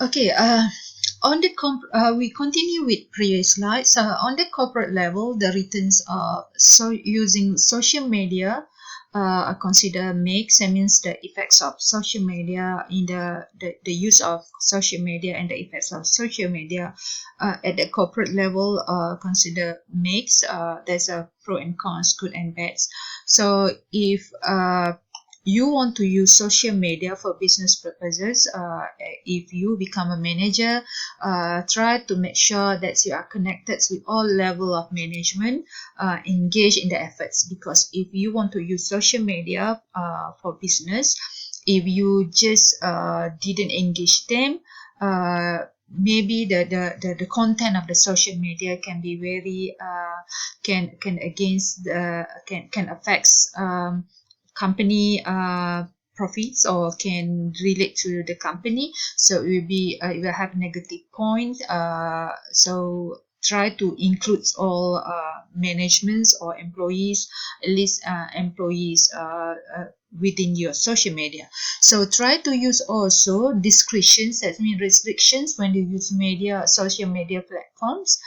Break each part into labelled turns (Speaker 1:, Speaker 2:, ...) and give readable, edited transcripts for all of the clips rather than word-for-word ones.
Speaker 1: Okay, we continue with previous slides. On the corporate level, the returns are using social media are considered mixed. That means the effects of social media in the use of social media and the effects of social media at the corporate level consider mixed. There's a pro and cons, good and bad. So if you want to use social media for business purposes, if you become a manager, try to make sure that you are connected with all level of management, engage in the efforts, because if you want to use social media for business, if you just didn't engage them, maybe the content of the social media can be very can against the can affects company profits, or can relate to the company, so it will have negative points. So try to include all managements or employees, at least employees within your social media. So try to use also discretions, that means restrictions, when you use social media platforms.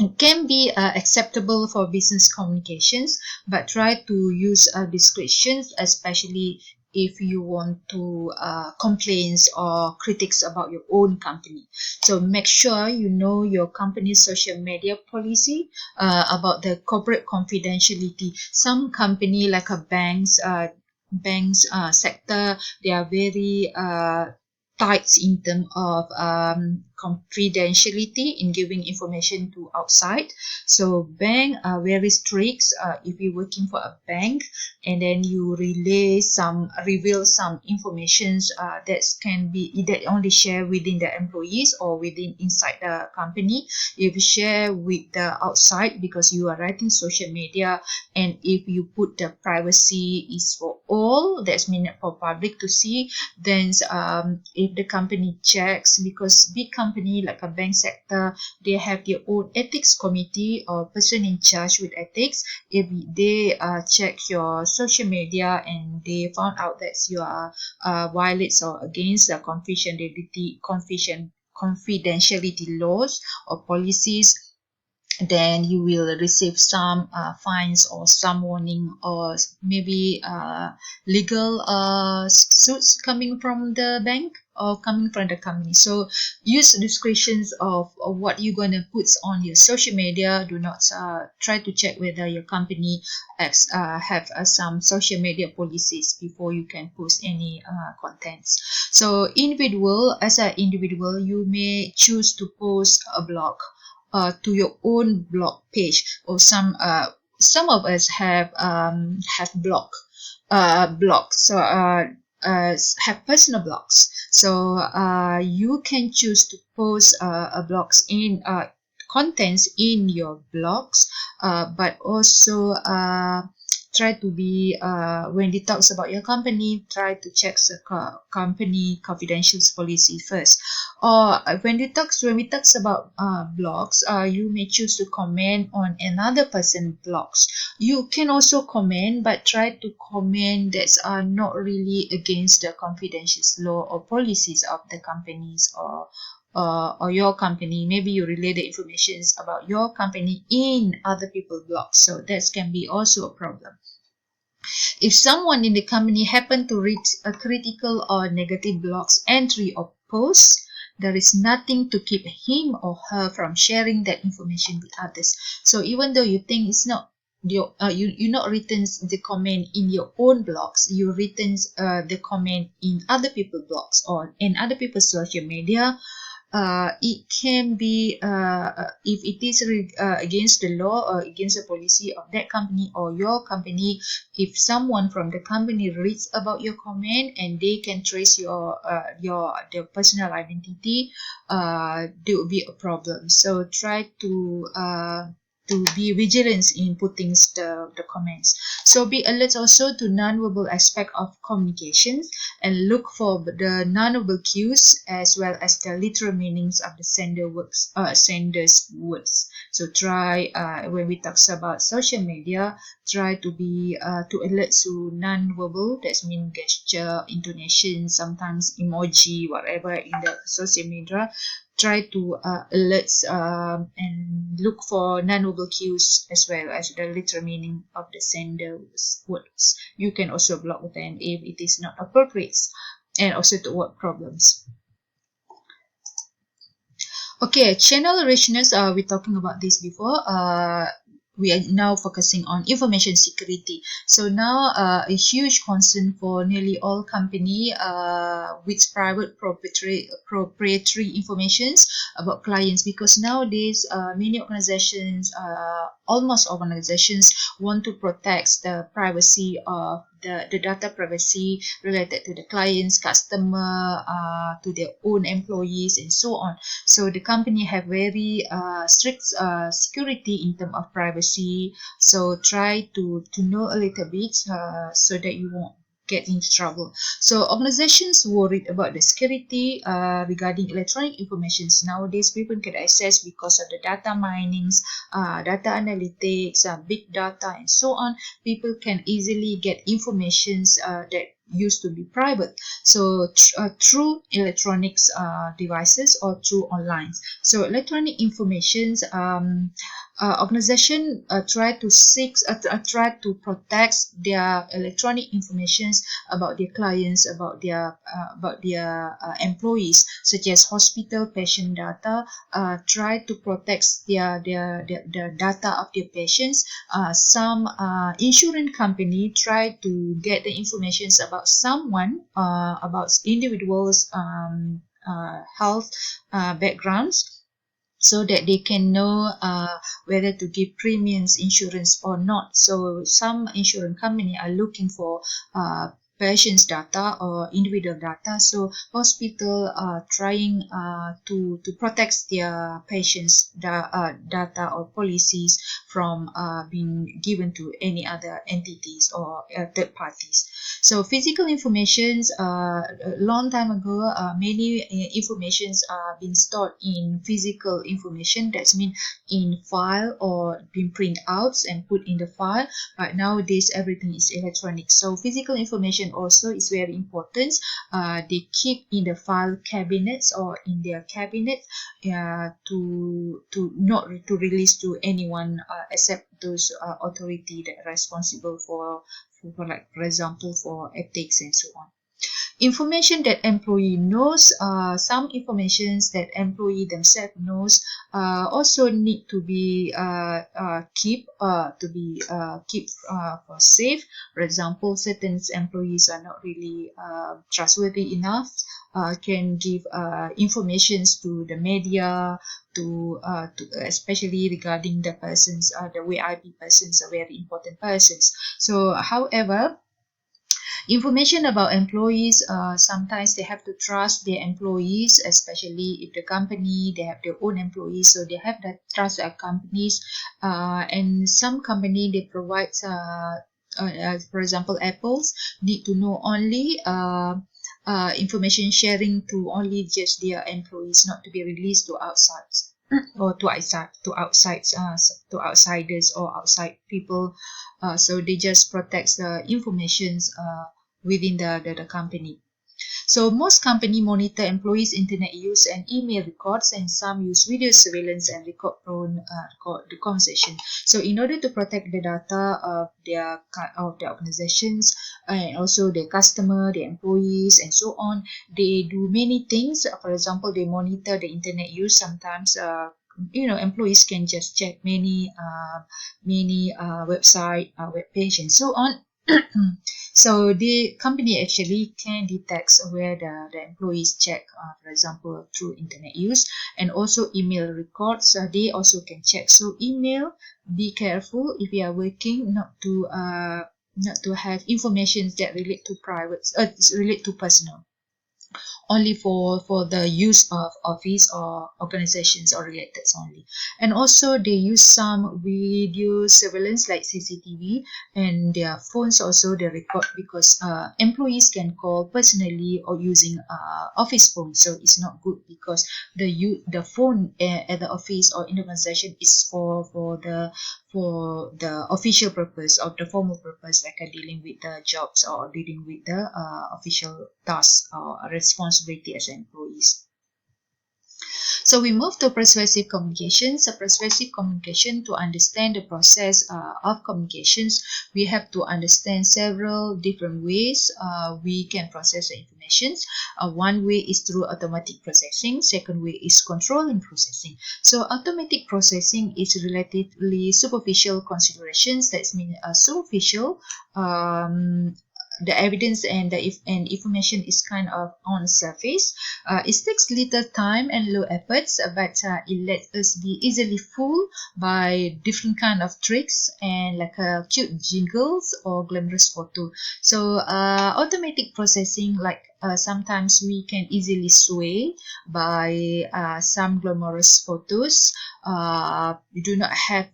Speaker 1: It can be acceptable for business communications, but try to use discretions, especially if you want to complaints or critics about your own company. So make sure you know your company's social media policy about the corporate confidentiality. Some company like a banks sector, they are very tight in terms of confidentiality in giving information to outside. So bank are very strict. If you're working for a bank and then you reveal some informations that can be that only share within the employees or within inside the company. If you share with the outside, because you are writing social media, and if you put the privacy is for all, that's mean for public to see, then if the company checks, because big company like a bank sector, they have their own ethics committee or person in charge with ethics. If they check your social media and they found out that you are violates or against the confidentiality laws or policies, then you will receive some fines or some warning, or maybe legal suits coming from the bank or coming from the company. So use discretions of what you're going to put on your social media. Do not try to check whether your company have some social media policies before you can post any contents. So as an individual, you may choose to post a blog to your own blog page, or some of us have blogs, so have personal blogs. So you can choose to post a blogs in contents in your blogs, but also try to be when it talks about your company, try to check the company confidential policy first. Or when we talks about blogs, you may choose to comment on another person's blogs. You can also comment, but try to comment that's not really against the confidential law or policies of the companies, or your company. Maybe you relay the information about your company in other people's blogs, so that can be also a problem. If someone in the company happen to read a critical or negative blog's entry or post, there is nothing to keep him or her from sharing that information with others. So even though you think it's not you not written the comment in your own blogs, you written the comment in other people's blogs or in other people's social media, it can be if it is against the law or against the policy of that company or your company. If someone from the company reads about your comment, and they can trace their personal identity, there will be a problem. So try to be vigilant in putting the comments. So be alert also to non-verbal aspect of communications, and look for the non-verbal cues as well as the literal meanings of the sender's words. So try when we talk about social media, try to be to alert to non-verbal. That means gesture, intonation, sometimes emoji, whatever in the social media. Try to alert and look for non-verbal cues as well as the literal meaning of the sender's words. You can also block them if it is not appropriate, and also to work problems. Okay, channel richness. We're talking about this before. We are now focusing on information security. So now a huge concern for nearly all company with private proprietary informations about clients, because nowadays many organizations, almost organizations want to protect the privacy of the data privacy related to the clients, customer, to their own employees, and so on. So the company have very strict security in terms of privacy. So try to know a little bit so that you won't get into trouble. So organizations worried about the security regarding electronic informations. Nowadays, people get access because of the data minings, data analytics, big data, and so on. People can easily get informations that used to be private, so through electronics devices or through online. So electronic informations, organization try to protect their electronic informations about their clients, about their employees, such as hospital patient data. Try to protect the data of their patients. Some insurance company try to get the informations about someone, about individuals health backgrounds, so that they can know whether to give premiums insurance or not. So some insurance company are looking for patients data or individual data. So hospital are trying to protect their patients data or policies from being given to any other entities or third parties. So physical informations, a long time ago, many informations are being stored in physical information. That means in file or being printed out and put in the file. But nowadays, everything is electronic. So physical information also is very important. They keep in the file cabinets or in their cabinet to not to release to anyone except those authority that are responsible for like, for example, for ethics and so on. Information that employee knows, some informations that employee themselves knows also need to be keep for safe. For example, certain employees are not really trustworthy enough, can give informations to the media, to especially regarding the persons, the VIP persons, are very important persons. So however, information about employees, sometimes they have to trust their employees, especially if the company, they have their own employees, so they have that trust their companies. And some company, they provide for example, Apple's need to know only information sharing to only just their employees, not to be released to outside or to outsiders or outside people. So they just protect the informations within the company. So most company monitor employees' internet use and email records, and some use video surveillance and record the conversation. So in order to protect the data of their organizations and also their customer, their employees, and so on, they do many things. For example, they monitor the internet use. Sometimes employees can just check many website, web page, and so on. So the company actually can detect where the employees check, for example, through internet use, and also email records. They also can check. So email, be careful if you are working not to have information that relate to private, relate to personal. only for the use of office or organizations or related only. And also they use some video surveillance like CCTV, and their phones also they record, because employees can call personally or using office phone. So it's not good, because the phone at the office or in the organization is for the official purpose or the formal purpose, like dealing with the jobs or dealing with the official tasks or responsibility as employees. So we move to persuasive communication. So persuasive communication, to understand the process of communications, we have to understand several different ways we can process the information. One way is through automatic processing. Second way is controlling processing. So automatic processing is relatively superficial considerations. That means superficial. The evidence and information is kind of on surface. It takes little time and low efforts, but it lets us be easily fooled by different kind of tricks and like cute jingles or glamorous photo. So automatic processing, like sometimes we can easily sway by some glamorous photos. We do not have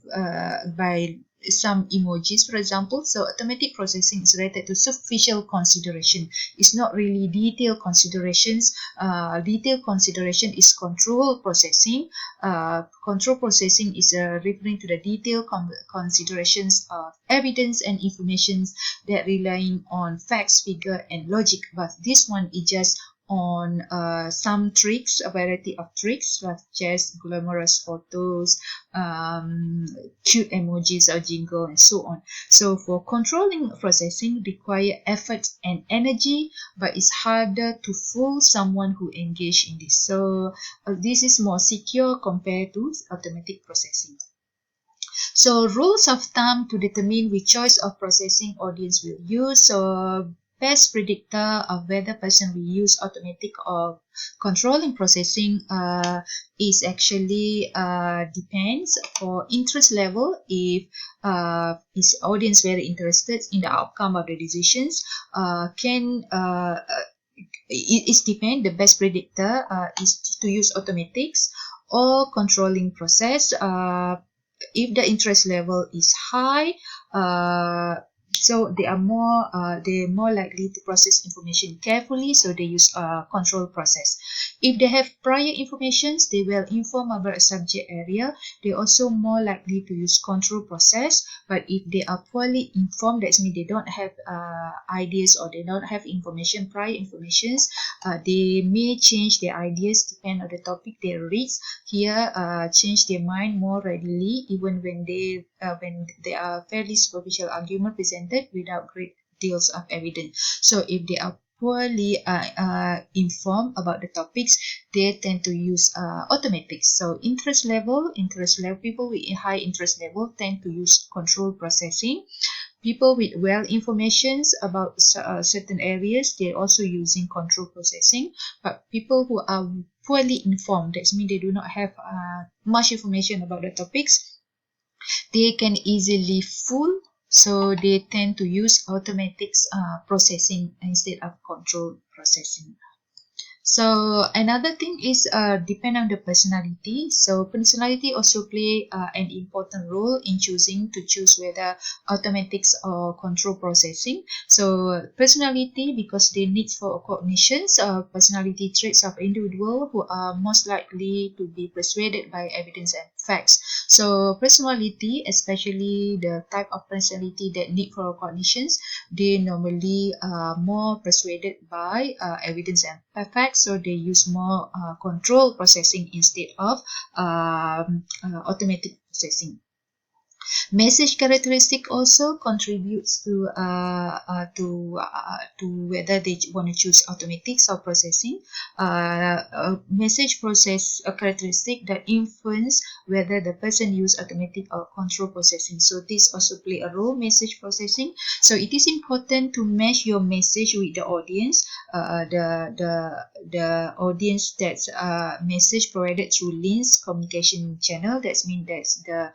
Speaker 1: by some emojis, for example. So automatic processing is related to superficial consideration. It's not really detailed considerations. Detailed consideration is control processing. Control processing is referring to the detailed considerations of evidence and information that relying on facts, figure, and logic. But this one is just on some tricks, a variety of tricks, such as glamorous photos, cute emojis or jingle, and so on. So for controlling processing require effort and energy, but it's harder to fool someone who engage in this. So this is more secure compared to automatic processing. So rules of thumb to determine which choice of processing audience will use. So best predictor of whether person will use automatic or controlling processing is actually depends for interest level. If is audience very interested in the outcome of the decisions, it depends. The best predictor is to use automatics or controlling process. If the interest level is high, so they're more likely to process information carefully, so they use control process. If they have prior informations, they will inform about a subject area. They're also more likely to use control process. But if they are poorly informed, that means they don't have ideas or they don't have information, prior informations, they may change their ideas depending on the topic they read. Here, change their mind more readily, even when they are fairly superficial argument presented without great deals of evidence. So if they are poorly informed about the topics, they tend to use automatics. So interest level, people with a high interest level tend to use control processing. People with well informations about certain areas, they're also using control processing. But people who are poorly informed, that means they do not have much information about the topics, they can easily fool, so they tend to use automatics processing instead of control processing. So another thing is depend on the personality. So personality also play an important role in choose whether automatics or control processing. So personality, because they need for cognitions, personality traits of individual who are most likely to be persuaded by evidence and facts. So personality, especially the type of personality that need for cognitions, they normally more persuaded by evidence and facts, so they use more control processing instead of automatic processing. Message characteristic also contributes to whether they want to choose automatics or processing. Message process a characteristic that influence whether the person use automatic or control processing. So this also play a role, message processing. So it is important to match your message with the audience. The audience that's message provided through links communication channel. That means that's the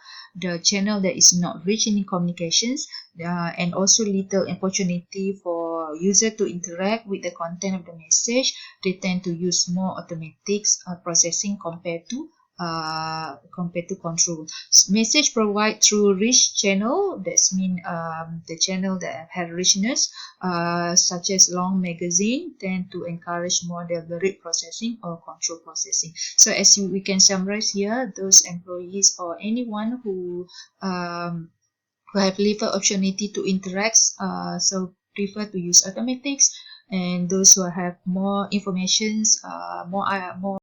Speaker 1: channel that is not rich in communications, and also little opportunity for allow user to interact with the content of the message, they tend to use more automatic processing compared to control. Message provide through rich channel. That's mean the channel that have richness, such as long magazine, tend to encourage more deliberate processing or control processing. So as we can summarize here, those employees or anyone who have little opportunity to interact, so prefer to use automatics, and those who have more informations, more